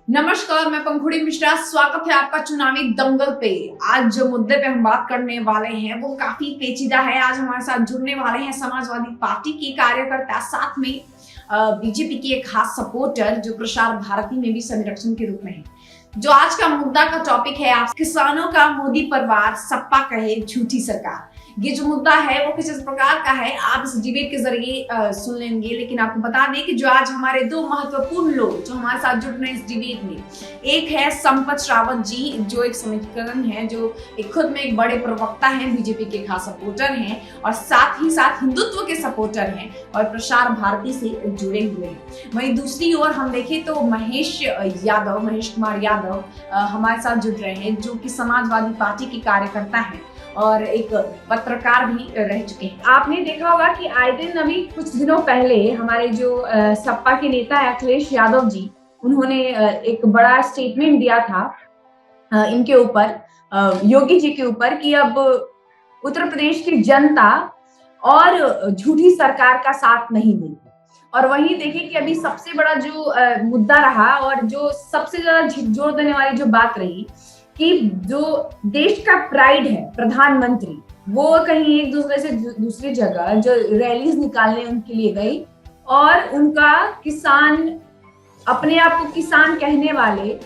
नमस्कार, मैं पंखुड़ी मिश्रा। स्वागत है आपका चुनावी दंगल पे। आज जो मुद्दे पे हम बात करने वाले हैं वो काफी पेचीदा है। आज हमारे साथ जुड़ने वाले हैं समाजवादी पार्टी के कार्यकर्ता, साथ में बीजेपी की एक खास सपोर्टर जो प्रसार भारती में भी संरक्षण के रूप में है। जो आज का मुद्दा का टॉपिक है, आप किसानों का मोदी परिवार, सपा कहे झूठी सरकार। ये जो मुद्दा है वो किस प्रकार का है आप इस डिबेट के जरिए सुन लेंगे। लेकिन आपको बता दें कि जो आज हमारे दो महत्वपूर्ण लोग जो हमारे साथ जुड़ रहे हैं इस डिबेट में, एक है संपत रावत जी, जो एक समीकरण है, जो एक खुद में एक बड़े प्रवक्ता हैं, बीजेपी के खास सपोर्टर हैं और साथ ही साथ हिंदुत्व के सपोर्टर हैं और प्रसार भारती से जुड़े हुए हैं। वहीं दूसरी ओर हम देखें तो महेश कुमार यादव हमारे साथ जुड़ रहे हैं, जो कि समाजवादी पार्टी के कार्यकर्ता हैं और एक पत्रकार भी रह चुके हैं। आपने देखा होगा कि आए दिन अभी कुछ दिनों पहले हमारे जो सपा के नेता है अखिलेश यादव जी, उन्होंने एक बड़ा स्टेटमेंट दिया था इनके ऊपर, योगी जी के ऊपर, कि अब उत्तर प्रदेश की जनता और झूठी सरकार का साथ नहीं देगी। और वहीं देखिए कि अभी सबसे बड़ा जो मुद्दा रहा और जो सबसे ज्यादा झकझोर देने वाली जो बात रही कि जो देश का प्राइड है प्रधानमंत्री, वो कहीं एक दूसरे से दूसरी जगह जो रैलीज निकालने उनके लिए गई और उनका किसान, अपने आप को किसान कहने वाले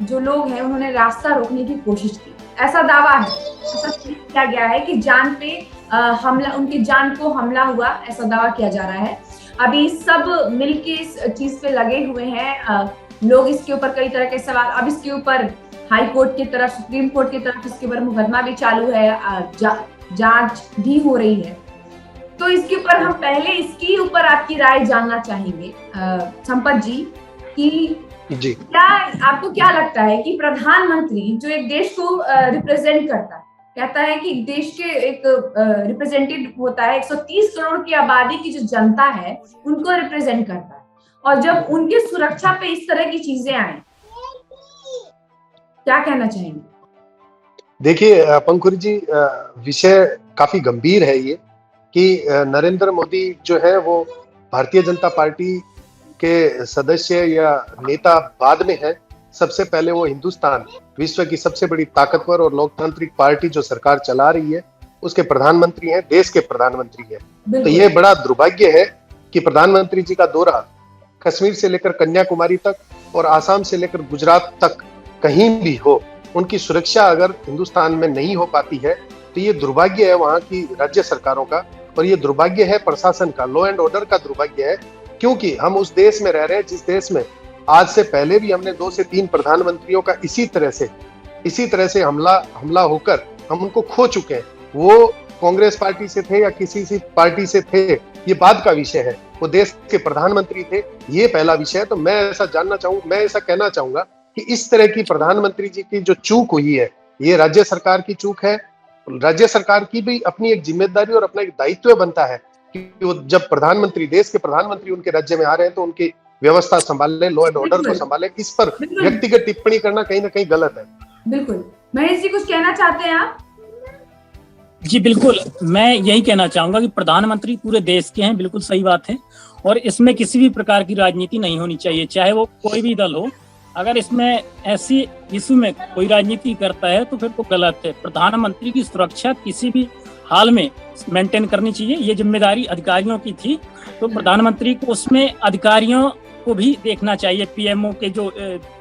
जो लोग हैं, उन्होंने रास्ता रोकने की कोशिश की। ऐसा दावा है, ऐसा किया गया है कि जान पे हमला, उनकी जान को हमला हुआ, ऐसा दावा किया जा रहा है। अभी सब मिलके इस चीज पे लगे हुए हैं, लोग इसके ऊपर कई तरह के सवाल, अब इसके ऊपर हाई कोर्ट की तरफ, सुप्रीम कोर्ट की तरफ इसके ऊपर मुकदमा भी चालू है, जांच भी हो रही है। तो इसके ऊपर हम पहले इसके ऊपर आपकी राय जानना चाहेंगे संपत जी, कि क्या आपको क्या लगता है कि प्रधानमंत्री जो एक देश को रिप्रेजेंट करता है, कहता है कि देश के एक रिप्रेजेंटेटिव होता है, 130 करोड़ की आबादी की जो जनता है उनको रिप्रेजेंट करता है, और जब उनकी सुरक्षा पे इस तरह की चीजें आए, क्या कहना चाहेंगे? देखिए पंखुरी जी, विषय काफी गंभीर है ये कि नरेंद्र मोदी जो है वो भारतीय जनता पार्टी के सदस्य या नेता बाद में है। सबसे पहले वो हिंदुस्तान, विश्व की सबसे बड़ी ताकतवर और लोकतांत्रिक पार्टी जो सरकार चला रही है, उसके प्रधानमंत्री हैं, देश के प्रधानमंत्री हैं। तो ये बड़ा दुर्भाग्य है कि प्रधानमंत्री जी का दौरा कश्मीर से लेकर कन्याकुमारी तक और आसाम से लेकर गुजरात तक कहीं भी हो, उनकी सुरक्षा अगर हिंदुस्तान में नहीं हो पाती है तो ये दुर्भाग्य है वहां की राज्य सरकारों का, और ये दुर्भाग्य है प्रशासन का, लॉ एंड ऑर्डर का दुर्भाग्य है। क्योंकि हम उस देश में रह रहे हैं जिस देश में आज से पहले भी हमने 2 से 3 प्रधानमंत्रियों का इसी तरह से हमला होकर हम उनको खो चुके हैं। वो कांग्रेस पार्टी से थे या किसी सी पार्टी से थे, ये बाद का विषय है। वो देश के प्रधानमंत्री थे, ये पहला विषय है। तो मैं ऐसा कहना चाहूंगा कि इस तरह की प्रधानमंत्री जी की जो चूक हुई है, ये राज्य सरकार की चूक है। राज्य सरकार की भी अपनी एक जिम्मेदारी और अपना एक दायित्व बनता है कि वो जब प्रधानमंत्री, देश के प्रधानमंत्री उनके राज्य में आ रहे हैं तो उनकी व्यवस्था संभाले, लॉ एंड ऑर्डर को संभाले। इस पर व्यक्तिगत टिप्पणी करना कहीं ना कहीं गलत है। बिल्कुल। महेश जी, कुछ कहना चाहते हैं आप? जी बिल्कुल, मैं यही कहना चाहूंगा कि प्रधानमंत्री पूरे देश के हैं, बिल्कुल सही बात है, और इसमें किसी भी प्रकार की राजनीति नहीं होनी चाहिए, चाहे वो कोई भी दल हो। अगर इसमें ऐसी इशू में कोई राजनीति करता है तो फिर वो गलत है। प्रधानमंत्री की सुरक्षा किसी भी हाल में मेंटेन करनी चाहिए, ये जिम्मेदारी अधिकारियों की थी, तो प्रधानमंत्री को उसमें अधिकारियों को भी देखना चाहिए। पीएमओ के जो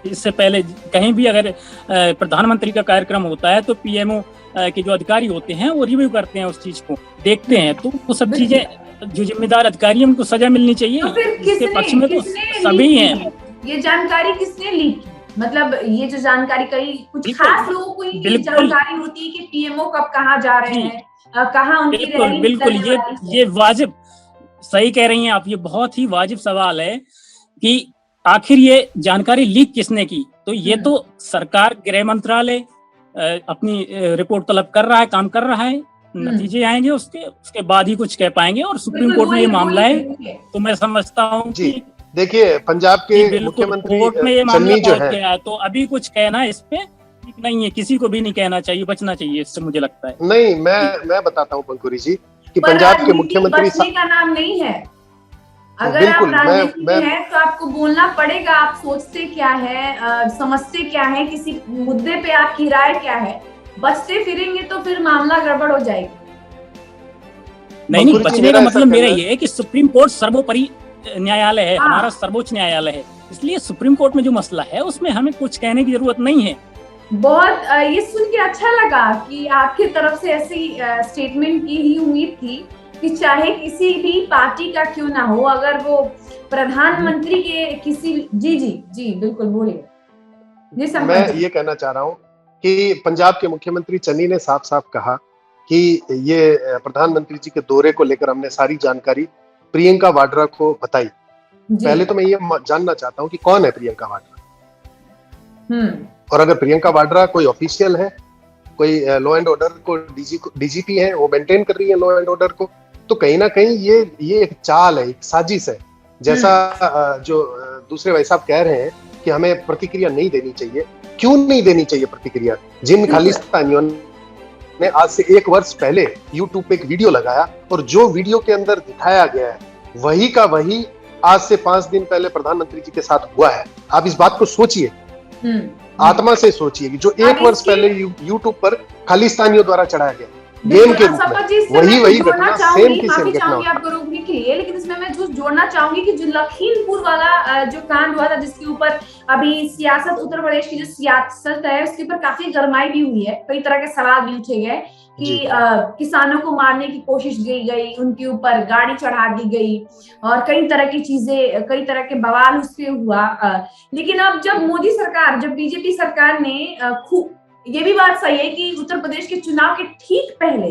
इससे पहले कहीं भी अगर प्रधानमंत्री का कार्यक्रम होता है तो पीएमओ के जो अधिकारी होते हैं वो रिव्यू करते हैं, उस चीज को देखते हैं, तो वो सब चीजें जो जिम्मेदार अधिकारी हैं उनको सजा मिलनी चाहिए। तो इसके पक्ष में तो सभी हैं। ये जानकारी किसने लीक की? मतलब ये जो जानकारी, कई कुछ खास लोगों को ये जानकारी होती है कि पीएमओ कब कहाँ जा रहे हैं, कहाँ उनकी रैली। बिल्कुल ये वाजिब, सही कह रही हैं आप, ये बहुत ही वाजिब सवाल है कि आखिर ये जानकारी लीक किसने की। तो ये तो सरकार, गृह मंत्रालय अपनी रिपोर्ट तलब कर रहा है, काम कर रहा है, नतीजे आएंगे उसके बाद ही कुछ कह पाएंगे। और सुप्रीम कोर्ट में ये मामला है, तो मैं समझता हूँ कि देखिए पंजाब के मुख्यमंत्री कोर्ट में ये मामला पहुंच गया है, तो अभी कुछ कहना इस पे ठीक नहीं है, किसी को भी नहीं कहना चाहिए, बचना चाहिए इससे, मुझे लगता है। नहीं, मैं बताता हूँ पंकुरी जी कि पंजाब के मुख्यमंत्री का नाम नहीं है। अगर आप बिल्कुल राजनीति मैं में हैं तो आपको बोलना पड़ेगा, आप सोचते क्या है, समझते क्या है, किसी मुद्दे पे आपकी राय क्या है। बचते फिरेंगे तो फिर मामला गड़बड़ हो जाएगी। नहीं, पंकुर जी, बचने मेरा का ऐसा मतलब मेरा कहना ये है कि सुप्रीम कोर्ट सर्वोपरि न्यायालय है, हाँ। हमारा सर्वोच्च न्यायालय है, इसलिए सुप्रीम कोर्ट में जो मसला है उसमें हमें कुछ कहने की जरूरत नहीं है। बहुत ये सुन के अच्छा लगा कि आपकी तरफ से ऐसी स्टेटमेंट की ही उम्मीद थी कि चाहे किसी भी पार्टी का क्यों ना हो, अगर वो प्रधानमंत्री के किसी, जी जी जी बिल्कुल बोलिए जी। है, मैं ये कहना चाह रहा हूँ कि पंजाब के मुख्यमंत्री चन्नी ने साफ साफ कहा कि ये प्रधानमंत्री जी के दौरे को लेकर हमने सारी जानकारी प्रियंका वाड्रा को बताई। पहले तो मैं ये जानना चाहता हूँ कि कौन है प्रियंका वाड्रा, और अगर प्रियंका वाड्रा कोई ऑफिशियल है, कोई लॉ एंड ऑर्डर को डीजीपी है, वो मेंटेन कर रही है लॉ एंड ऑर्डर को, तो कहीं ना कहीं ये एक चाल है, एक साजिश है। जैसा जो दूसरे भाई साहब कह रहे हैं कि हमें प्रतिक्रिया नहीं देनी चाहिए, क्यों नहीं देनी चाहिए प्रतिक्रिया? जिन खालिस्तानियों ने आज से 1 वर्ष पहले यूट्यूब पे एक वीडियो लगाया और जो वीडियो के अंदर दिखाया गया है वही का वही आज से 5 दिन पहले प्रधानमंत्री जी के साथ हुआ है। आप इस बात को सोचिए, आत्मा से सोचिए कि जो 1 वर्ष पहले यूट्यूब पर खालिस्तानियों द्वारा चढ़ाया गया गेम के रूप में, वही घटना सेम की सेम घटना। आपको रोकने के लिए, लेकिन इसमें मैं जो जोड़ना चाहूंगी कि जो लखीमपुर वाला जो कांड हुआ था, जिसके ऊपर अभी सियासत, उत्तर प्रदेश की जो सियासत है उसके ऊपर काफी गरमाई भी हुई है, कई तरह के सवाल भी उठे गए कि किसानों को मारने की कोशिश की गई, उनके ऊपर गाड़ी चढ़ा दी गई और कई तरह की चीजें, कई तरह के बवाल उस पे हुआ। लेकिन अब जब मोदी सरकार, जब बीजेपी सरकार ने खूब, ये भी बात सही है कि उत्तर प्रदेश के चुनाव के ठीक पहले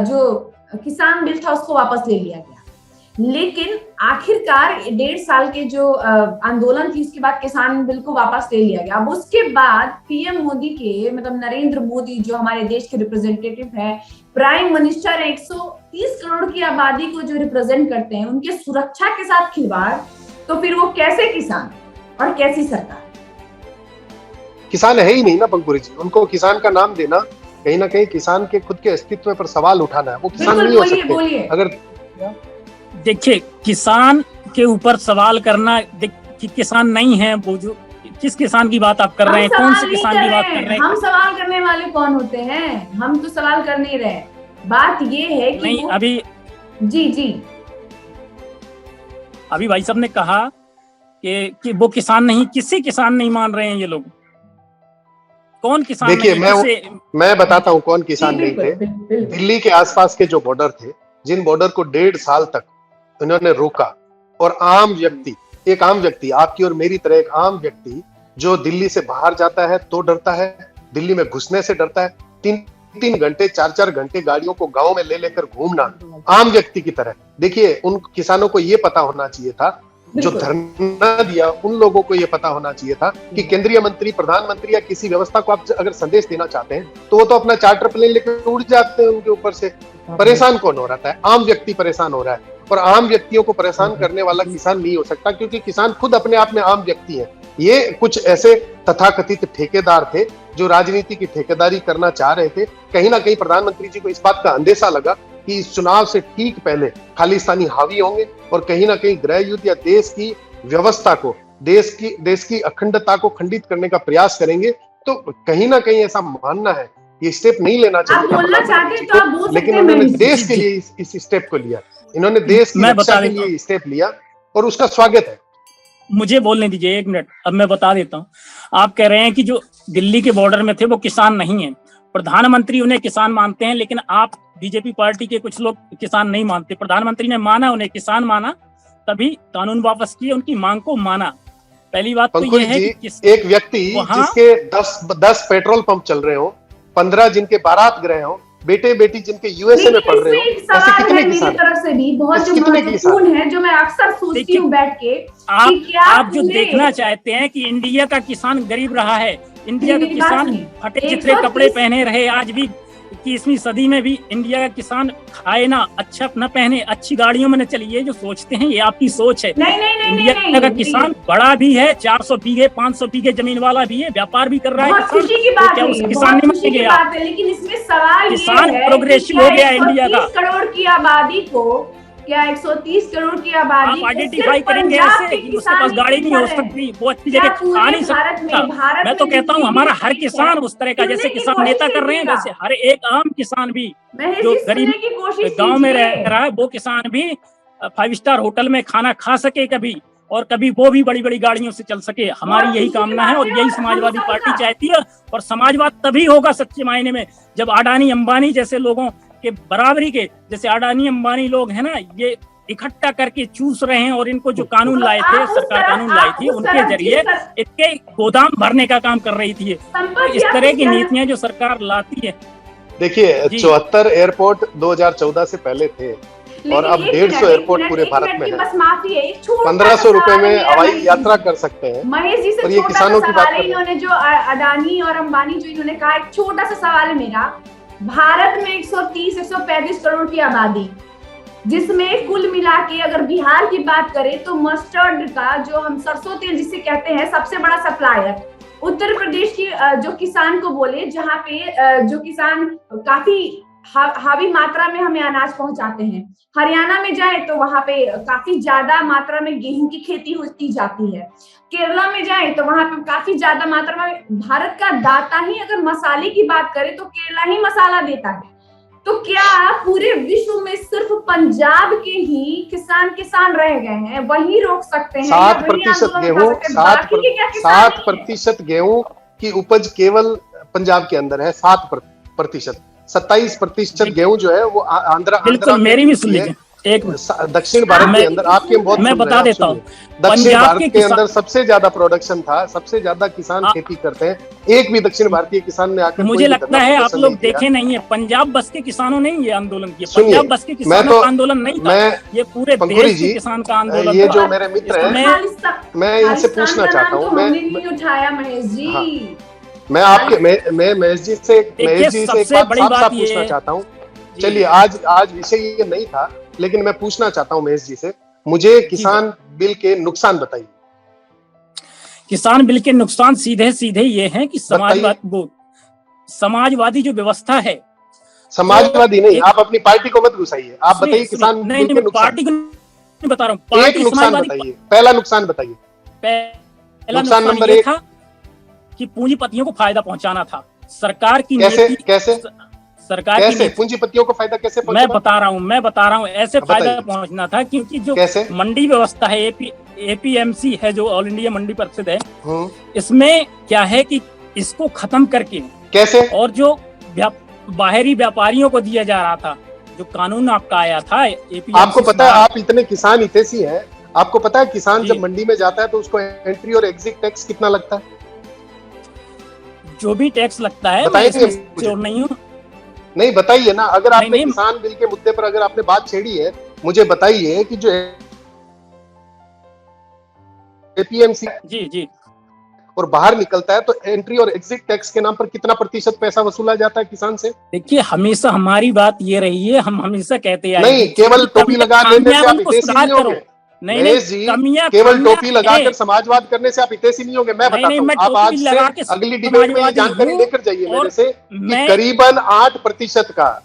जो किसान बिल था उसको वापस ले लिया गया, लेकिन आखिरकार 1.5 साल के जो आंदोलन थी उसके बाद किसान बिल को वापस ले लिया गया। अब उसके बाद पीएम मोदी के, मतलब नरेंद्र मोदी जो हमारे देश के रिप्रेजेंटेटिव है, प्राइम मिनिस्टर 130 करोड़ की आबादी को जो रिप्रेजेंट करते हैं, उनके सुरक्षा के साथ खिलवाड़, तो फिर वो कैसे किसान और कैसी सरकार? किसान है ही नहीं ना पंकुरी जी, उनको किसान का नाम देना कहीं ना कहीं किसान के खुद के अस्तित्व पर सवाल उठाना है। वो किसान नहीं हो सकते। अगर देखिए, किसान के ऊपर सवाल करना कि किसान नहीं है, वो जो किस किसान की बात आप कर रहे हैं, कौन से किसान की बात कर रहे हैं? हम सवाल करने वाले कौन होते हैं? हम तो सवाल कर नहीं रहे। बात ये है कि नहीं, अभी जी अभी भाई साहब ने कहा कि वो किसान नहीं, किसी किसान नहीं मान रहे हैं ये लोग। कौन किसान? देखिए, मैं बताता हूँ कौन किसान नहीं थे। दिल्ली के आसपास के जो बॉर्डर थे, जिन बॉर्डर को 1.5 साल तक उन्होंने रोका, और आम व्यक्ति, एक आम व्यक्ति, आपकी और मेरी तरह एक आम व्यक्ति जो दिल्ली से बाहर जाता है तो डरता है, दिल्ली में घुसने से डरता है, 3-3 घंटे 4-4 घंटे गाड़ियों को गांव में ले लेकर घूमना, आम व्यक्ति की तरह। देखिए, उन किसानों को ये पता होना चाहिए था, जो धरना दिया उन लोगों को यह पता होना चाहिए था कि केंद्रीय मंत्री, प्रधानमंत्री या किसी व्यवस्था को आप अगर संदेश देना चाहते हैं तो वो तो अपना चार्टर प्लेन लेकर उड़ जाते हैं उनके ऊपर से। परेशान कौन हो रहा है? आम व्यक्ति परेशान हो रहा है, और आम व्यक्तियों को परेशान करने वाला किसान नहीं हो सकता, क्योंकि किसान खुद अपने आप में आम व्यक्ति है। ये कुछ ऐसे तथाकथित ठेकेदार थे जो राजनीति की ठेकेदारी करना चाह रहे थे। कहीं ना कहीं प्रधानमंत्री जी को इस बात का अंदेशा लगा कि इस चुनाव से ठीक पहले खालिस्तानी हावी होंगे और कहीं ना कहीं गृह युद्ध या देश की व्यवस्था को, देश की अखंडता को खंडित करने का प्रयास करेंगे। तो कहीं ना कहीं ऐसा मानना है, ये स्टेप नहीं लेना चाहिए, लेकिन उन्होंने देश के लिए इस स्टेप को लिया। इन्होंने देश की रक्षा के लिए स्टेप लिया और उसका स्वागत है। मुझे बोलने दीजिए 1 मिनट, अब मैं बता देता हूँ। आप कह रहे हैं कि जो दिल्ली के बॉर्डर में थे वो किसान नहीं है, प्रधानमंत्री उन्हें किसान मानते हैं, लेकिन आप बीजेपी पार्टी के कुछ लोग किसान नहीं मानते। प्रधानमंत्री ने माना, उन्हें किसान माना, तभी कानून वापस किए, उनकी मांग को माना। पहली बात तो यह है कि एक व्यक्ति जिसके 10 पेट्रोल पंप चल रहे हो, 15 जिनके बारात गृह हो, बेटे बेटी जिनके यूएसए में पढ़ रहे हो, ऐसे कितने किसान? तरफ से भी बहुत महत्वपूर्ण है, जो मैं अक्सर सोचती हूँ बैठ के, आप जो देखना चाहते हैं कि इंडिया का किसान गरीब रहा है, इंडिया का किसान फटे चिथड़े कपड़े पहने रहे, आज भी 21वीं सदी में भी इंडिया का किसान खाए ना, अच्छा न पहने, अच्छी गाड़ियों में न चले, ये जो सोचते हैं ये आपकी सोच है। इंडिया का किसान बड़ा भी है, 400 बीघे 500 बीघे जमीन वाला भी है, व्यापार भी कर रहा है। खुशी की बात है, किसान नहीं मानेंगे आप? लेकिन इसमें सवाल किसान प्रोग्रेसिव हो गया इंडिया का। 30 करोड़ की आबादी को क्या 130 करोड़ की आबादी आप आइडेंटिफाई करेंगे ऐसे कि उसके पास गाड़ी नहीं हो सकती, वो अच्छी जगह खा नहीं सकता। मैं तो कहता हूँ हमारा हर किसान उस तरह का, जैसे किसान नेता कर रहे हैं, वैसे हर एक आम किसान भी जो गरीब गांव में रह रहा है, वो किसान भी 5 स्टार होटल में खाना खा सके कभी, और कभी वो भी बड़ी बड़ी गाड़ियों से चल सके। हमारी यही कामना है और यही समाजवादी पार्टी चाहती है। और समाजवाद तभी होगा सच्चे मायने में जब अडानी अंबानी जैसे लोगों के बराबरी के, जैसे अडानी अंबानी लोग हैं ना, ये इकट्ठा करके चूस रहे हैं। और इनको जो कानून लाए थे, सरकार कानून लाई थी, उनके जरिए इनके गोदाम भरने का काम कर रही थी। इस तरह की नीतियां जो सरकार लाती है। देखिए 74 एयरपोर्ट 2014 से पहले थे और अब 150 एयरपोर्ट पूरे भारत में है। 1500 रुपए में हवाई यात्रा कर सकते हैं। महेश जी से और ये किसानों की बात है। इन्होंने जो अडानी और अंबानी जो इन्होंने कहा, एक छोटा सा सवाल है मेरा। भारत में 130-135 करोड़ की आबादी, जिसमें कुल मिला के अगर बिहार की बात करें तो मस्टर्ड का, जो हम सरसों तेल जिसे कहते हैं, सबसे बड़ा सप्लायर उत्तर प्रदेश की जो किसान को बोले, जहाँ पे जो किसान काफी हावी मात्रा में हमें अनाज पहुंचाते हैं। हरियाणा में जाए तो वहां पे काफी ज्यादा मात्रा में गेहूं की खेती होती जाती है। केरला में जाए तो वहां पे काफी ज्यादा मात्रा में, भारत का दाता ही अगर मसाले की बात करें तो केरला ही मसाला देता है। तो क्या पूरे विश्व में सिर्फ पंजाब के ही किसान रह गए हैं, वही रोक सकते हैं? 7% गेहूं, 7% गेहूं की उपज केवल पंजाब के अंदर है। 7%, 27% गेहूं जो है वो आंध्रा मेरी भी सुन लीजिए एक दक्षिण भारत के अंदर। आपके बहुत मैं बता देता हूँ, दक्षिण भारत के अंदर सबसे ज्यादा प्रोडक्शन था, सबसे ज्यादा किसान खेती करते हैं। एक भी दक्षिण भारतीय किसान ने आकर, मुझे लगता है आप लोग देखे नहीं है, पंजाब बस के किसानों ने ये आंदोलन किया। पंजाब बस के किसानों का आंदोलन नहीं था, ये पूरे देश के किसान का आंदोलन। ये जो मेरे मित्र हैं, मैं इनसे पूछना चाहता हूँ, उठाया महेश जी, मैं महेश जी से एक बात साफ पूछना चाहता हूँ। चलिए, आज विषय ये नहीं था, लेकिन मैं पूछना चाहता हूं महेश जी से, मुझे किसान बिल के नुकसान बताइए। किसान बिल के नुकसान सीधे सीधे ये हैं कि समाजवादी जो व्यवस्था है, समाजवादी नहीं, आप अपनी पार्टी को मत घुसाइए, आप बताइए किसान बिल के नुकसान। पार्टी को नहीं बता रहा हूँ, एक नुकसान बताइए, पहला नुकसान बताइए। पहला नुकसान नंबर 1 था कि पूंजीपतियों को फायदा पहुंचाना था। सरकार की कैसे सरकार कैसे पूंजीपतियों को फायदा कैसे पहुंचा? मैं बता रहा हूँ ऐसे फायदा पहुंचना था, क्योंकि जो मंडी व्यवस्था है, एपीएमसी है, जो ऑल इंडिया मंडी परिषद है, इसमें क्या है कि इसको खत्म करके कैसे, और जो बाहरी व्यापारियों को दिया जा रहा था, जो कानून आपका आया था एपीएमसी। आपको पता है, आप इतने किसान हितैषी हैं, आपको पता है किसान जब मंडी में जाता है तो उसको एंट्री और एग्जिट टैक्स कितना लगता है? जो भी टैक्स लगता है, नहीं बताइए ना। अगर आपने किसान बिल के मुद्दे पर अगर आपने बात छेड़ी है, मुझे बताइए कि जो एपीएमसी जी और बाहर निकलता है तो एंट्री और एग्जिट टैक्स के नाम पर कितना प्रतिशत पैसा वसूला जाता है किसान से? देखिए, हमेशा हमारी बात ये रही है, हम हमेशा कहते हैं नहीं, केवल टोपी लगा लेने से आप हितैषी नहीं होंगे। नहीं जी, केवल टोपी लगाकर समाजवाद करने से आप हितैषी नहीं होंगे। मैं बताता हूँ, आप आज से अगली डिबेट में ये जानकारी लेकर जाइए मेरे से कि करीबन 8% का,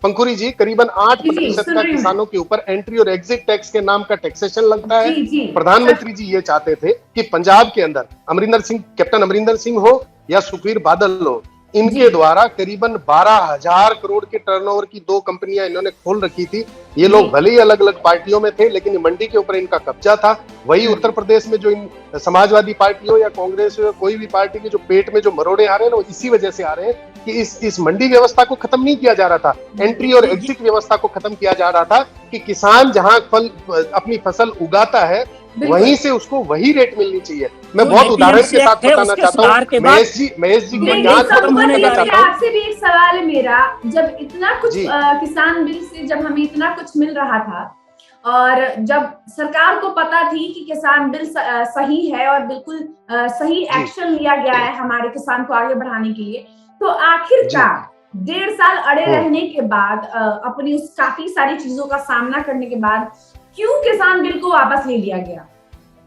पंखुरी जी, करीबन 8% का किसानों के ऊपर एंट्री और एग्जिट टैक्स के नाम का टैक्सेशन लगता है। प्रधानमंत्री जी ये चाहते थे कि पंजाब के अंदर कैप्टन अमरिंदर सिंह हो या सुखबीर बादल हो, इनके द्वारा करीबन 12,000 करोड़ के टर्नओवर की 2 कंपनियां इन्होंने खोल रखी थी। ये लोग भले ही अलग अलग पार्टियों में थे, लेकिन मंडी के ऊपर इनका कब्जा था। वही उत्तर प्रदेश में जो इन समाजवादी पार्टी हो या कांग्रेस हो, कोई भी पार्टी के जो पेट में जो मरोड़े आ रहे हैं ना, वो इसी वजह से आ रहे हैं कि इस मंडी व्यवस्था को खत्म नहीं किया जा रहा था, एंट्री और एग्जिट व्यवस्था को खत्म किया जा रहा था कि किसान जहां अपनी फसल उगाता है वहीं से उसको वही रेट मिलनी चाहिए। मैं बहुत उदाहरण के साथ बताना चाहता हूँ महेश जी आपसे भी एक सवाल है मेरा। जब इतना कुछ किसान बिल से जब हमें इतना कुछ मिल रहा था और जब सरकार को पता थी कि किसान बिल सही है और बिल्कुल सही एक्शन लिया गया है हमारे किसान को आगे बढ़ाने के लिए, तो आखिरकार 1.5 साल अड़े रहने के बाद, अपनी उस काफी सारी चीजों का सामना करने के बाद, क्यों किसान बिल को वापस ले लिया गया?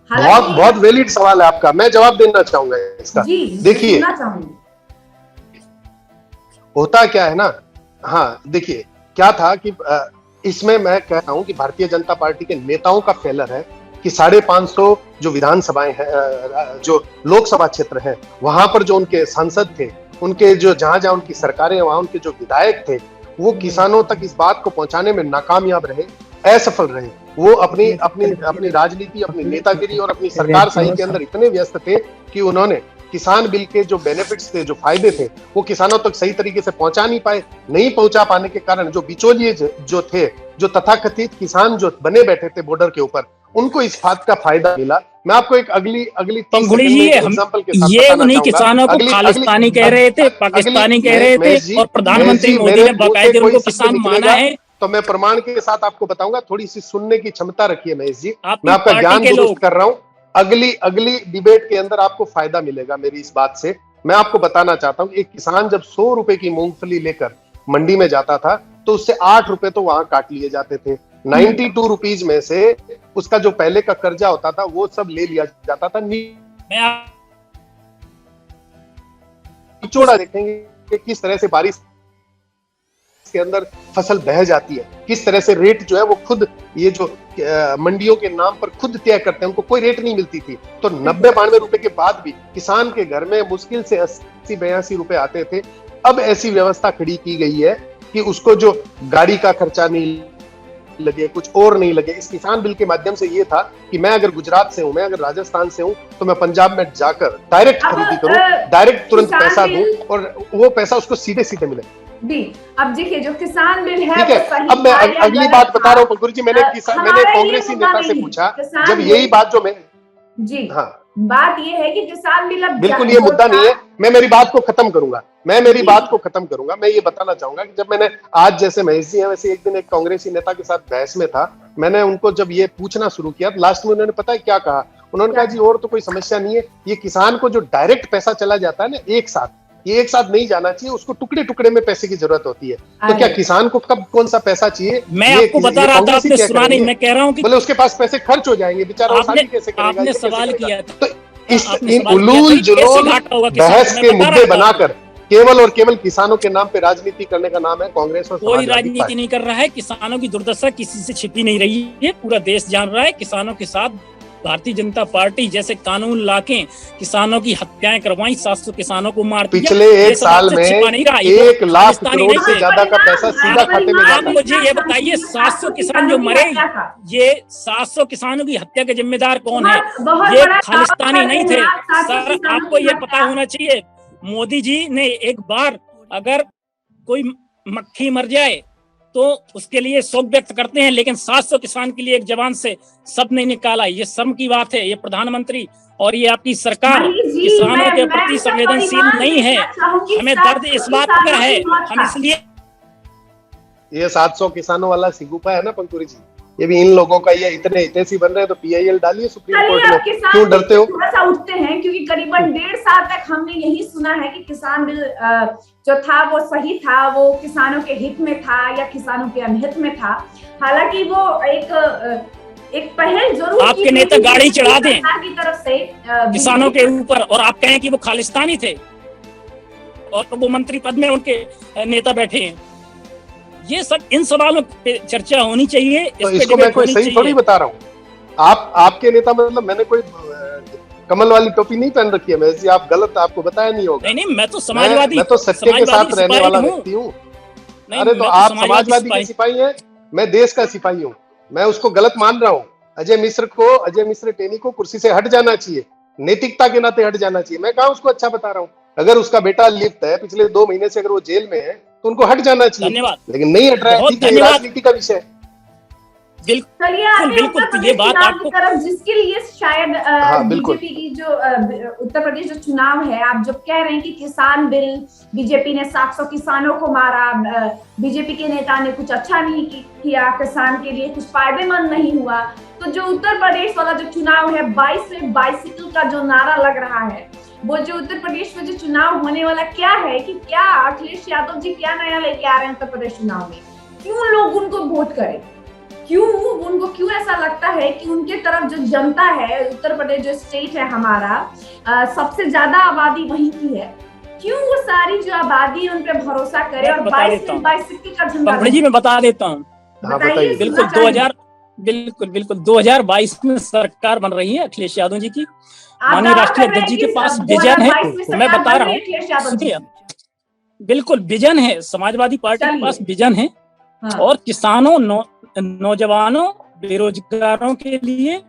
बहुत वैलिड सवाल है आपका, मैं जवाब देना चाहूंगा इसका। देखिए, होता क्या है ना, हाँ देखिए क्या था कि इसमें मैं कह रहा हूं कि भारतीय जनता पार्टी के नेताओं का फेलर है कि 550 जो विधानसभाएं हैं, जो लोकसभा क्षेत्र है, वहां पर जो उनके सांसद थे, उनके जो जहां जहां उनकी सरकारें, वहां उनके जो विधायक थे, वो किसानों तक इस बात को पहुंचाने में नाकामयाब रहे, असफल रहे। वो अपनी अपनी अपनी राजनीति, अपनी नेतागिरी और अपनी सरकार शाही के अंदर इतने व्यस्त थे कि उन्होंने किसान बिल के जो बेनिफिट्स थे, जो फायदे थे, वो किसानों तक सही तरीके से पहुंचा नहीं पाए। नहीं पहुंचा पाने के कारण जो बिचौलिए जो थे, जो तथाकथित किसान जो बने बैठे थे बॉर्डर के ऊपर, उनको इस बात का फायदा मिला। मैं आपको एक अगली पंखुड़ी जी, एग्जांपल के साथ ये उन्हीं किसानों को खालिस्तानी कह रहे थे, पाकिस्तानी कह रहे थे, और प्रधानमंत्री मोदी ने बाकायदे उनको किसान माना है। तो मैं प्रमाण के साथ आपको बताऊंगा, थोड़ी सी सुनने की क्षमता रखिए महेश जी, मैं आपका ज्ञान दुरुस्त कर रहा हूं। अगली डिबेट के अंदर आपको फायदा मिलेगा मेरी इस बात से। मैं आपको बताना चाहता हूं, एक किसान जब 100 रुपए की मूंगफली लेकर मंडी में जाता था तो उससे 8 रुपए तो वहां काट लिए जाते थे। 92 रुपीज में से उसका जो पहले का कर्जा होता था वो सब ले लिया जाता था। निचोड़ा देखेंगे कि किस तरह से बारिश के अंदर फसल बह जाती है, किस तरह से रेट जो है वो खुद ये जो मंडियों के नाम पर खुद तय करते हैं, उनको कोई रेट नहीं मिलती थी। तो 90-92 रुपए के बाद भी किसान के घर में मुश्किल से 80-82 रुपए आते थे। अब ऐसी व्यवस्था खड़ी की गई है कि उसको जो गाड़ी का खर्चा नहीं लगे, कुछ और नहीं लगे। इस किसान बिल के माध्यम से ये था कि मैं अगर गुजरात से हूं, मैं अगर राजस्थान से हूं, तो मैं पंजाब में जाकर डायरेक्ट खरीदी करूं, डायरेक्ट तुरंत पैसा दूं और वो पैसा उसको सीधे सीधे मिले। अब देखिए जो किसान बिल है, ठीक है। अब मैं अगली बात बता रहा हूँ पंकुर जी, मैंने कांग्रेसी नेता से पूछा, जब यही बात जो मैं जी, हाँ, बात ये है कि किसान बिल अब बिल्कुल ये मुद्दा नहीं है। मैं मेरी बात को खत्म करूंगा, मैं ये बताना चाहूंगा कि जब मैंने आज, जैसे महेश जी हैं वैसे, एक दिन एक कांग्रेसी नेता के साथ बहस में था, मैंने उनको जब ये पूछना शुरू किया, लास्ट में उन्होंने पता है क्या कहा? उन्होंने कहा जी और तो कोई समस्या नहीं है, ये किसान को जो डायरेक्ट पैसा चला जाता है ना एक साथ, ये एक साथ नहीं जाना चाहिए, उसको टुकड़े टुकड़े में पैसे की जरूरत होती है। तो क्या किसान को कब कौन सा पैसा चाहिए? मैं आपको बता रहा था, आपने सुना नहीं। मैं कह रहा हूँ कि बोले उसके पास पैसे खर्च हो जाएंगे, बेचारा वो शादी कैसे करेगा? आपने सवाल किया था, तो इस उलूल जुलूल बहस के मुद्दे बनाकर केवल और केवल किसानों के नाम पे राजनीति करने का नाम है कांग्रेस। और कोई राजनीति नहीं कर रहा है। किसानों की दुर्दशा किसी से छिपी नहीं रही है, पूरा देश जान रहा है। किसानों के साथ भारतीय जनता पार्टी जैसे कानून लाके किसानों की हत्याएं करवाई, 700 किसानों को मार दिया। पिछले एक साल में 1 लाख करोड़ से ज्यादा का पैसा सीधा खाते में आप मुझे ये बताइए, 700 किसान जो मरे, ये 700 किसानों की हत्या के जिम्मेदार कौन है? ये खालिस्तानी नहीं थे सर, आपको ये पता होना चाहिए। मोदी जी ने एक बार अगर कोई मक्खी मर जाए तो उसके लिए शोक व्यक्त करते हैं, लेकिन 700 किसान के लिए एक जवान से सब नहीं निकाला। ये शर्म की बात है। ये प्रधानमंत्री और ये आपकी सरकार किसानों के प्रति संवेदनशील नहीं है। हमें दर्द इस बात का है, हम इसलिए ये 700 किसानों वाला सिगुपा है ना पंकुरी जी, ये भी इन लोगों का, ये इतने हितैषी बन रहे हैं तो PIL डालिए सुप्रीम कोर्ट में। क्यों डरते हो? थोड़ा सा उठते हैं, क्योंकि करीबन 1.5 साल तक हमने यही सुना है कि किसान बिल जो था वो सही था, वो किसानों के हित में था या किसानों के अनहित में था। हालांकि वो एक पहल जरूर आपके नेता गाड़ी चढ़ा दें की तरफ से किसानों के ऊपर और आप कहें कि वो खालिस्तानी थे और वो मंत्री पद में उनके नेता बैठे हैं। ये सब, इन सवालों पे चर्चा होनी चाहिए। तो इसको मैं कोई सही थोड़ी बता रहा हूँ। आपके नेता, मतलब मैंने कोई कमल वाली टोपी नहीं पहन रखी है मैं जी, आप गलत, आपको बताया नहीं होगा। नहीं, मैं तो समाजवादी, मैं तो सत्य के साथ रहने वाला व्यक्ति हूँ। अरे तो आप समाजवादी के सिपाही हैं, मैं देश का सिपाही हूँ। मैं उसको गलत मान रहा हूँ। अजय मिश्र टेनी को कुर्सी से हट जाना चाहिए, नैतिकता के नाते हट जाना चाहिए। मैं कहाँ उसको अच्छा बता रहा हूँ? अगर उसका बेटा लिप्त है पिछले 2 महीने से, अगर वो जेल में है तो उनको हट जाना चाहिए। धन्यवाद। लेकिन नहीं हट रहा है। ठीक है, राजनीति का विषय। बिल्कुल तो ये बात आपको, जिसके लिए शायद बीजेपी की जो उत्तर प्रदेश जो चुनाव है, आप जब कह रहे हैं कि किसान बिल, बीजेपी ने 700 किसानों को मारा, बीजेपी के नेता ने कुछ अच्छा नहीं किया, किसान के लिए कुछ फायदेमंद नहीं हुआ, तो जो उत्तर प्रदेश वाला जो चुनाव है, 22 में बाइसिकल का जो नारा लग रहा है, वो जो उत्तर प्रदेश में जो चुनाव होने वाला क्या है कि क्या अखिलेश यादव जी क्या नया लेके आ रहे हैं उत्तर प्रदेश चुनाव में? क्यों लोग उनको वोट करें? क्यों ऐसा लगता है कि उनके तरफ जो जनता है, उत्तर प्रदेश जो स्टेट है हमारा, सबसे ज्यादा आबादी वहीं की है, क्यों वो सारी जो आबादी उन पे भरोसा करे और 22 में बाइसिकल का झंडा? मैं बता देता हूँ, हाँ बताइए बताइए। बिल्कुल सीमा चाहिए। 2000 बिल्कुल 2022 में सरकार बन रही है अखिलेश यादव जी की। आप माननीय दावा राष्ट्रीय कर रहे अध्यक्ष हैं जी कि के पास विजन है। 2022 में मैं सरकार बता बन रहा रही हूँ, है अखिलेश यादव जी सुनिए, की। बिल्कुल विजन है, समाजवादी पार्टी के पास चलिए। विजन है। हाँ। और किसानों, नौजवानों, बेरोजगारों के लिए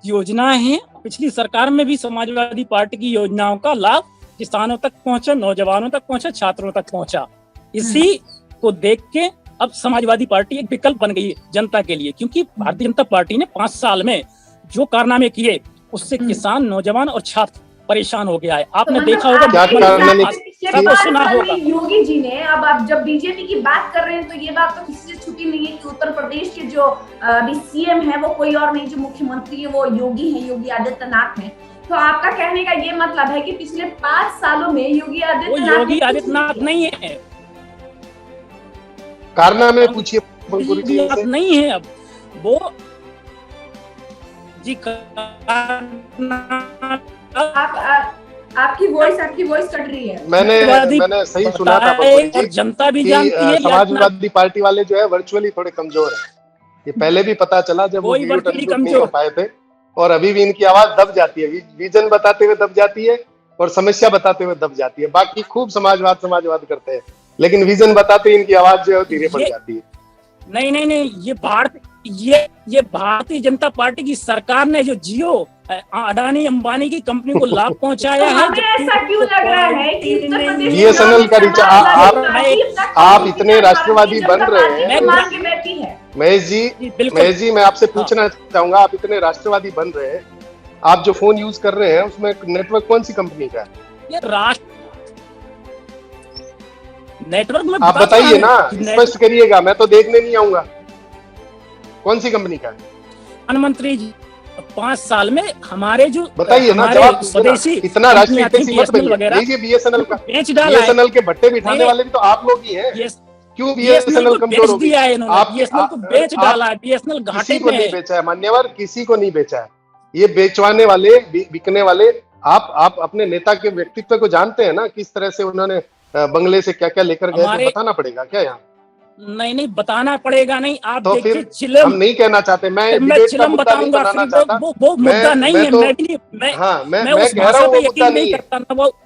योजनाएं हैं। पिछली सरकार में भी समाजवादी पार्टी की योजनाओं का लाभ किसानों तक पहुंचा, नौजवानों तक पहुंचा, छात्रों तक पहुंचा। इसी को देख के अब समाजवादी पार्टी एक विकल्प बन गई है जनता के लिए, क्योंकि भारतीय जनता पार्टी ने 5 साल में जो कारनामे किए उससे किसान, नौजवान और छात्र परेशान हो गया है। आपने मतलब देखा होगा, क्या कारनामे पिछले सबको 5 सुना साल होगा। में योगी जी ने, अब आप जब बीजेपी की बात कर रहे हैं तो ये बात तो किसी से छुपी नहीं है कि उत्तर प्रदेश के जो अभी सीएम है वो कोई और नहीं, जो मुख्यमंत्री है वो योगी है, योगी आदित्यनाथ है। तो आपका कहने का ये मतलब है कि पिछले 5 सालों में योगी आदित्यनाथ नहीं है, कारनामे पूछिए पंकुरी जी से। नहीं है अब वो जी आपकी वॉइस कट रही है। मैंने सही सुना था पंकुरी जी, और जनता भी कि जानती है समाजवादी पार्टी वाले जो है वर्चुअली थोड़े कमजोर हैं। ये पहले भी पता चला जब वो वीडियो टेलीग्राफ नहीं हो पाए थे, और अभी भी इनकी आवाज दब जाती है, विजन बताते हुए दब जाती है और समस्या बताते हुए दब जाती है। बाकी खूब समाजवाद करते हैं, लेकिन विजन बताते ही इनकी आवाज जो है धीरे पड़ जाती है। नहीं, ये भारतीय जनता पार्टी की सरकार ने जो जियो, अडानी अंबानी की कंपनी को लाभ पहुंचाया है। हमें ऐसा क्यों लग रहा है कि उत्तर प्रदेश बीएसएनएल का रिचार्ज, आप इतने राष्ट्रवादी बन रहे हैं महेश जी, मैं आपसे पूछना चाहूंगा, आप इतने राष्ट्रवादी बन रहे हैं, आप जो फोन यूज कर रहे हैं उसमें नेटवर्क कौन सी कंपनी का है? ये राष्ट्र नेटवर्क में आप बताइए ना, स्पष्ट करिएगा, मैं तो देखने नहीं आऊंगा। कौन सी कंपनी का है? प्रधानमंत्री जी 5 साल में हमारे जो बताइए ना, जवाब स्वदेशी इतना राष्ट्रीय मत बनिए। बीएसएनएल का, बीएसएनएल के भट्टे बिठाने वाले भी तो आप लोग ही हैं। क्यों बीएसएनएल कमजोर हो गई? आप बीएसएनएल को बेच डाला है, बीएसएनएल घाटे में नहीं बेचा है मान्यवर, किसी को नहीं बेचा है। ये बेचवाने वाले, बिकने वाले, आप अपने नेता के व्यक्तित्व को जानते हैं ना, किस तरह से उन्होंने बंगले से क्या क्या लेकर गए, तो बताना पड़ेगा क्या यहाँ? नहीं बताना पड़ेगा नहीं। आप तो देखिए, फिर हम नहीं कहना चाहते, मैं डिबेट का मुद्दा नहीं बनाना चाहता। वो मुद्दा नहीं है, मैं कह रहा हूँ वो मुद्दा नहीं है।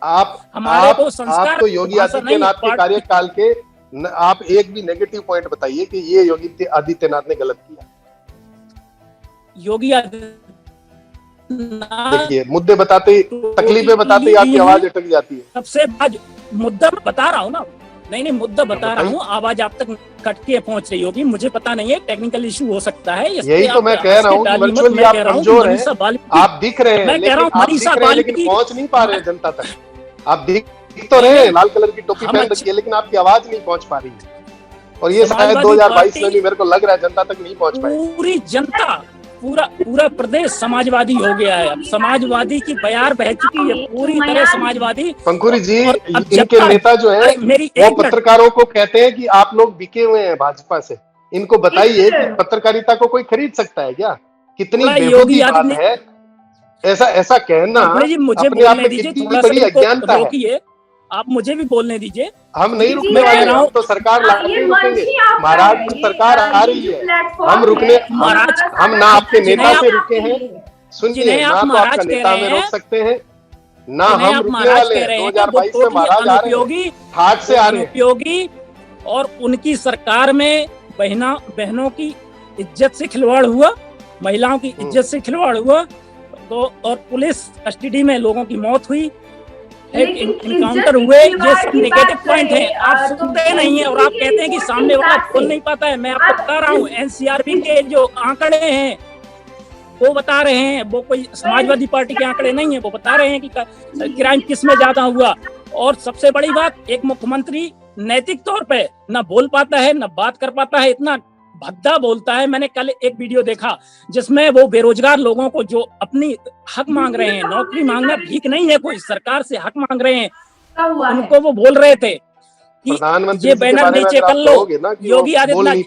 आप तो योगी आदित्यनाथ के कार्यकाल के आप एक भी नेगेटिव पॉइंट बताइए कि ये योगी आदित्यनाथ ने गलत किया। योगी देखिए, मुद्दे बताते ही, तकलीफें बताते ही आपकी आवाज अटक जाती है। सबसे मुद्दा बता रहा हूँ ना, नहीं मुद्दा बता रहा हूँ, आवाज आप तक कट के पहुंच रही होगी, मुझे पता नहीं है, टेक्निकल इशू हो सकता है। यही तो मैं कह रहा हूँ कि वर्चुअली आप कमजोर हैं, आप दिख रहे हैं, लेकिन पहुंच नहीं पा रहे जनता तक। आप दिख तो रहे हैं, लाल कलर की टोपी पहन रखी है, लेकिन आपकी आवाज नहीं पहुंच पा रही है। और ये शायद 2022 में भी मेरे को लग रहा है जनता तक नहीं पहुंच पाए। पूरी जनता, पूरा प्रदेश समाजवादी हो गया है। अब समाजवादी की बयार बह चुकी है, पूरी तरह समाजवादी। पंकुरी जी, इनके नेता जो है वो पत्रकारों को कहते हैं कि आप लोग बिके हुए हैं भाजपा से। इनको बताइए कि पत्रकारिता को कोई खरीद सकता है क्या? कितनी बेबुदी बात है ऐसा कहना, अपने आप में कितनी बड़ी अज्ञानता है। आप मुझे भी बोलने दीजिए। हम नहीं रुकने वाले, हम तो सरकार लाते रुकेंगे। महाराज सरकार आ रही है, हम ना आपके नेता से रुके हैं, सुनिए, ना तो आपका नेता हमें रोक सकते हैं, ना हम रुकने वाले हैं। 2022 में महाराज आ रहे हैं, ठाट से आ रहे हैं। योगी और उनकी सरकार में बहनों की इज्जत से खिलवाड़ हुआ, महिलाओं की इज्जत से खिलवाड़ हुआ, तो और पुलिस कस्टडी में लोगों की मौत हुई, इनकाउंटर हुए। ये सब नेगेटिव पॉइंट है, आप सुनते नहीं है और आप कहते हैं कि सामने वाला बोल नहीं पाता है। मैं आपको बता रहा हूँ, एनसीआरबी के जो आंकड़े हैं वो बता रहे हैं, वो कोई समाजवादी पार्टी के आंकड़े नहीं है, वो बता रहे हैं कि क्राइम किस में ज्यादा हुआ। और सबसे बड़ी बात, एक मुख्यमंत्री नैतिक तौर पे न बोल पाता है, न बात कर पाता है, इतना भद्दा बोलता है। मैंने कल एक वीडियो देखा जिसमें वो बेरोजगार लोगों को जो अपनी हक मांग रहे हैं, नौकरी मांगना भीख नहीं है, कोई सरकार से हक मांग रहे हैं, उनको वो बोल रहे थे कि ये बैनर नीचे कर लो। योगी आदित्यनाथ जी,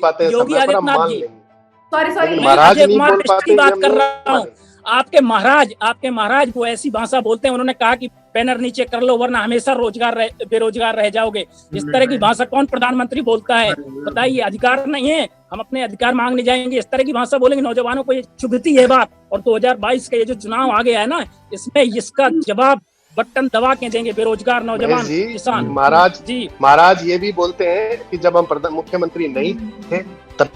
सॉरी अजय कुमार की बात कर रहा हूँ। आपके महाराज वो ऐसी भाषा बोलते हैं। उन्होंने कहा कि बैनर नीचे कर लो वरना हमेशा बेरोजगार रह जाओगे। इस तरह की भाषा कौन प्रधानमंत्री बोलता है? बताइए, अधिकार नहीं है, हम अपने अधिकार मांगने जाएंगे इस तरह की भाषा बोलेंगे? नौजवानों को ये चुभती है बात। और 2022 का ये जो चुनाव आ गया है ना, इसमें इसका जवाब बटन दबा के देंगे बेरोजगार नौजवान किसान। महाराज ये भी बोलते हैं कि जब हम मुख्यमंत्री नहीं थे तब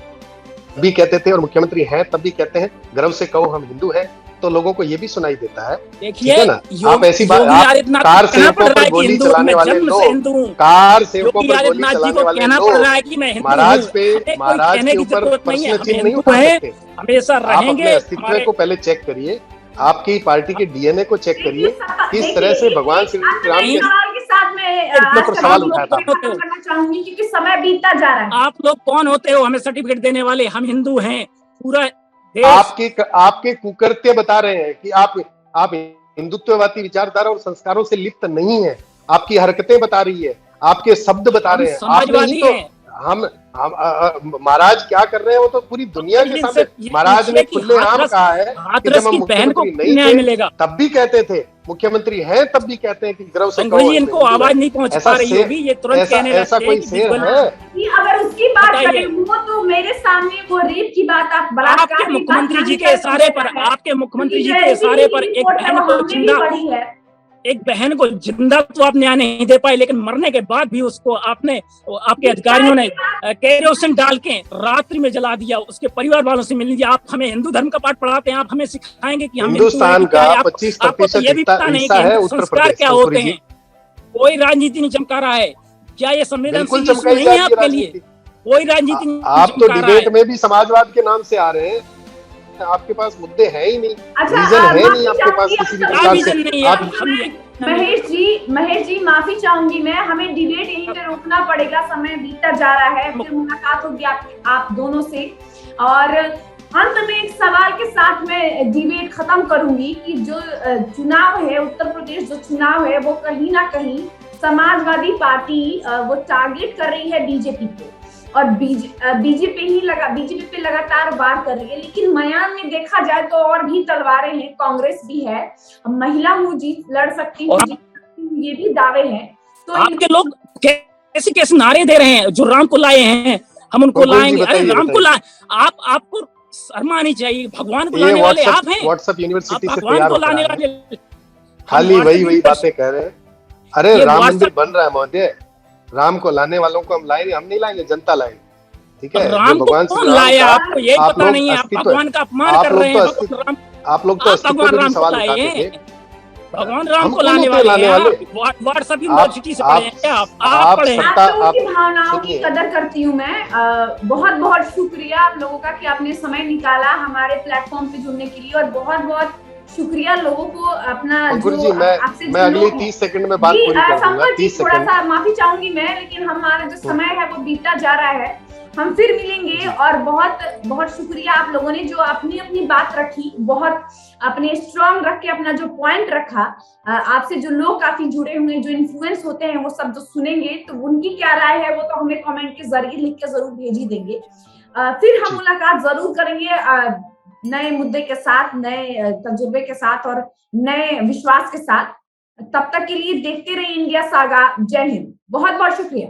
भी कहते थे, और मुख्यमंत्री हैं तब भी कहते हैं, गर्व से कहो हम हिंदू हैं। तो लोगों को ये भी सुनाई देता है। देखिए ना, आप ऐसी बात, कार सेवकों पर गोली चलाने वाले लोग, कार सेवकों पर गोली चलाने वाले लोग महाराज के ऊपर पर्सनल चिन्ह नहीं उठा सकते। हमेशा रहेंगे। अपने अस्तित्व को पहले चेक करिए, आपकी पार्टी के डीएनए को चेक करिए, किस तरह से भगवान श्री राम के साथ में सवाल उठाया था। करना चाहूंगी क्योंकि समय बीतता जा रहा है। आप लोग कौन होते हो हमें सर्टिफिकेट देने वाले? हम हिंदू हैं। पूरा आपके कुकर्त्य बता रहे हैं कि आप हिंदुत्ववादी विचारधारा और संस्कारों से लिप्त नहीं है। आपकी हरकतें बता रही है, आपके शब्द बता रहे हैं। समाजवादी हैं। हम महाराज क्या कर रहे हैं वो तो पूरी दुनिया के सामने महाराज ने खुलेआम कहा है कि जब हम मुख्यमंत्री नहीं थे तब भी कहते थे, मुख्यमंत्री हैं तब भी कहते हैं कि गर्व से कहो। इनको आवाज नहीं पहुंच पा रही होगी, ये तुरंत कहने लगते हैं। ऐसा कोई शेर है? अगर उसकी बात करें वो तो मेरे सामने वो रेप की बात, आप आपके मुख्यमंत्री जी के इशारे पर, आपके मुख्यमंत्री जी के इशारे पर एक बहन को जिंदा तो आप न्याय नहीं दे पाए, लेकिन मरने के बाद भी उसको आपके अधिकारियों ने केरोसिन डाल के रात्रि में जला दिया, उसके परिवार वालों से मिलने दिया। आप हमें हिंदू धर्म का पाठ पढ़ाते हैं, आप हमें सिखाएंगे कि हम हिंदुस्तान का 25% ये भी पता नहीं कि संस्कार क्या होते हैं। कोई राजनीति नहीं चमका रहा है क्या? ये संवेदनशील नहीं है आपके लिए? कोई राजनीति आप तो डिबेट में भी समाजवाद के नाम से आ रहे हैं, आपके पास मुद्दे हैं ही नहीं, रीजन है नहीं आपके पास किसी भी प्रकार से। महेश जी माफी चाहूंगी मैं, हमें डिबेट यहीं पे रोकना पड़ेगा, समय बीतता जा रहा है। फिर मुलाकात होगी आप दोनों से। और अंत में एक सवाल के साथ मैं डिबेट खत्म करूंगी कि जो चुनाव है, उत्तर प्रदेश जो चुनाव है, वो कहीं ना कहीं समाजवादी पार्टी वो टारगेट कर रही है बीजेपी को, और बीजेपी पे लगातार वार कर रही है। लेकिन मैदान में देखा जाए तो और भी तलवारें हैं, कांग्रेस भी है, महिला हूँ जीत लड़ सकती हूँ, ये भी दावे हैं। तो आपके लोग कैसे कैसे नारे दे रहे हैं, जो राम को लाए हैं हम उनको लाएंगे। अरे राम को लाए, आपको शर्म आनी चाहिए। भगवान को लाने वाले आप हैं। व्हाट्सएप यूनिवर्सिटी से भगवान को लाने वाले खाली वही बातें कह रहे हैं। अरे राम मंदिर बन रहा है महोदय, राम को लाने वालों को हम लाएंगे, हम नहीं लाएंगे, जनता लाएंगे। ठीक है, राम भगवान को लाया, आपको ये पता नहीं है, आप भगवान का अपमान कर रहे हैं। आप लोग तो अस्तित्व पे भी सवाल उठाते थे। भगवान राम को लाने वाले व्हाट्सएप यूनिवर्सिटी से पढ़े हैं क्या आप पढ़े हैं? आप लोगों की भावनाओं की कदर करती हूँ मैं। बहुत बहुत शुक्रिया आप लोगों का कि आपने समय निकाला हमारे प्लेटफॉर्म पे जुड़ने के लिए, और बहुत बहुत शुक्रिया लोगों को अपना जो मैं अगली 30 सेकंड में बात पूरी कर दूंगा। 30 थोड़ा सा माफी चाहूंगी मैं, लेकिन हमारा जो समय है वो बीतता जा रहा है। हम फिर मिलेंगे, और बहुत बहुत शुक्रिया आप लोगों ने जो अपनी अपनी बात रखी, बहुत अपने स्ट्रांग रख के अपना जो पॉइंट रखा। आपसे जो लोग काफी जुड़े हुए, जो इन्फ्लुएंस होते हैं, वो सब जो सुनेंगे तो उनकी क्या राय है वो तो हमें कमेंट के जरिए लिख के जरूर भेज ही देंगे। फिर हम मुलाकात जरूर करेंगे नए मुद्दे के साथ, नए तजुर्बे के साथ और नए विश्वास के साथ। तब तक के लिए देखते रहिए इंडिया सागा। जय हिंद, बहुत बहुत शुक्रिया।